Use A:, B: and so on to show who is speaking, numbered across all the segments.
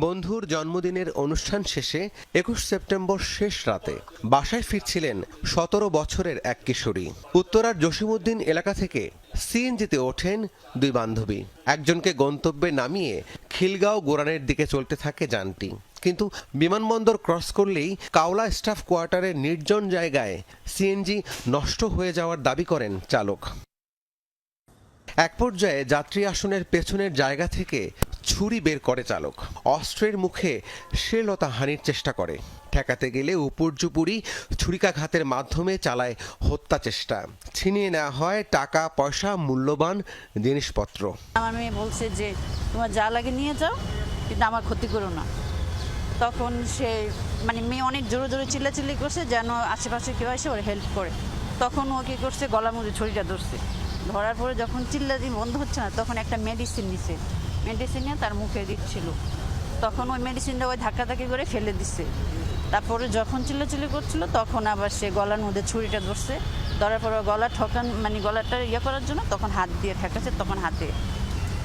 A: বন্ধুর জন্মদিনের অনুষ্ঠান শেষে ২১ সেপ্টেম্বর শেষ রাতে বাসায় ফিরছিলেন ১৭ বছরের এক কিশোরী। উত্তরার জসিমউদ্দিন এলাকা থেকে সিএনজিতে ওঠেন দুই বান্ধবী। একজনকে গন্তব্যে নামিয়ে খিলগাঁও গোরানের দিকে চলতে থাকে যানটি। কিন্তু বিমানবন্দর ক্রস করলেই কাওলা স্টাফ কোয়ার্টারের নির্জন জায়গায় সিএনজি নষ্ট হয়ে যাওয়ার দাবি করেন চালক। এক পর্যায়ে যাত্রী আসনের পেছনের জায়গা থেকে ছুরি বের করে চালক। অস্ত্রের মুখে শ্লীলতাহানির চেষ্টা করে। ঠেকাতে গেলে উপর্যুপুরি ছুরিকাঘাতের মাধ্যমে চালায় হত্যা চেষ্টা। ছিনিয়ে নেওয়া হয় টাকা পয়সা, মূল্যবান জিনিসপত্র।
B: আমার মেয়ে বলছে যে তোমার যা লাগে নিয়ে যাও, কিন্তু আমার ক্ষতি করো না। তখন সে মেয়ে অনেক জোরে জোরে চিল্লাচিল্লি করছে যেন আশেপাশে কেউ এসে ওর হেল্প করে। তখন ও কী করছে, গলার মধ্যে ছুরিটা ধরছে। ধরার পরে যখন চিল্লাচিল্লি বন্ধ হচ্ছে না, তখন একটা মেডিসিন নিছে। মেডিসিন নিয়ে তার মুখে দিচ্ছিল। তখন ওই মেডিসিনটা ওই ধাক্কাধাক্কি করে ফেলে দিচ্ছে। তারপরে যখন চিল্লাচিল্লি করছিল তখন আবার সে গলার মধ্যে ছুরিটা ধরছে। ধরার পরে গলা ঠকান গলাটা করার জন্য তখন হাত দিয়ে ঠেকাচ্ছে, তখন হাতে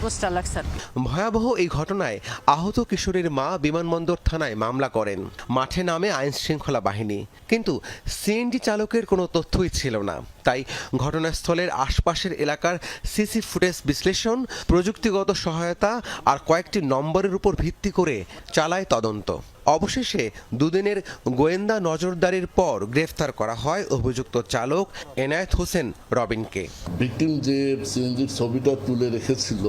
B: পোস্টার লাগছে।
A: ভয়াবহ এই ঘটনায় আহত কিশোরীর মা বিমানবন্দর থানায় মামলা করেন। মাঠে নামে আইন শৃঙ্খলা বাহিনী, কিন্তু সিএনজি চালকের কোনো তথ্যই ছিল না। তাই ঘটনাস্থলের আশপাশের এলাকার সিসি ফুটেজ বিশ্লেষণ, প্রযুক্তিগত সহায়তা আর কয়েকটি নম্বরের উপর ভিত্তি করে চালায় তদন্ত। অবশেষে দুদিনের গোয়েন্দা নজরদারির পর গ্রেফতার করা হয় অভিযুক্ত চালক এনায়েত হোসেন রবিনকে।
C: ভিকটিম যে সিএনজির ছবিটা তুলে রেখেছিল,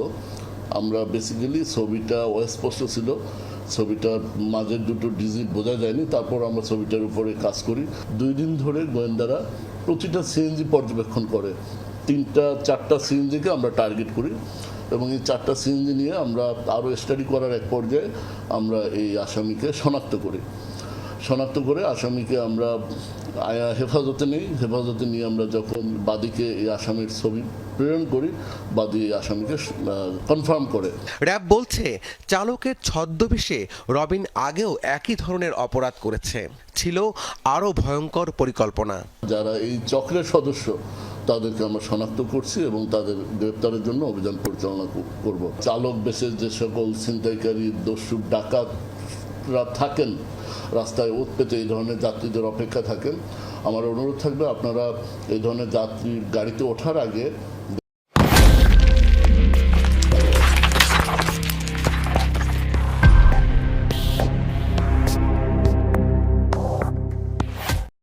C: আমরা বেসিক্যালি ছবিটা অস্পষ্ট ছিল, ছবিটার মাঝের দুটো ডিজিট বোঝা যায়নি। তারপর আমরা ছবিটার উপরে কাজ করি। 2 দিন ধরে গোয়েন্দারা প্রতিটা সিএনজি পর্যবেক্ষণ করে। 3-4টা সিএনজিকে আমরা টার্গেট করি এবং এই 4টা সিএনজি নিয়ে আমরা আরও স্টাডি করার এক পর্যায়ে আমরা এই আসামিকে শনাক্ত করে আসামিকে আমরা হেফাজতে নেই। হেফাজতে নিয়ে আমরা যখন বাদীকে এই আসামির ছবি প্রেরণ করি, বাদী এই আসামিকে কনফার্ম করে।
A: র‍্যাব বলছে চালকের ছদ্মবেশে রবিন আগেও একই ধরনের অপরাধ করেছে। ছিল আরও ভয়ঙ্কর পরিকল্পনা।
C: যারা এই চক্রের সদস্য তাদেরকে আমরা শনাক্ত করছি এবং তাদের গ্রেপ্তারের জন্য অভিযান পরিচালনা করব। চালক বেশে যে সকল ছিনতাইকারী, দস্যু, ডাকাতরা থাকেন রাস্তায় ওত পেতে এই ধরনের যাত্রীদের অপেক্ষা থাকেন, আমার অনুরোধ থাকবে আপনারা এই ধরনের যাত্রী গাড়িতে ওঠার আগে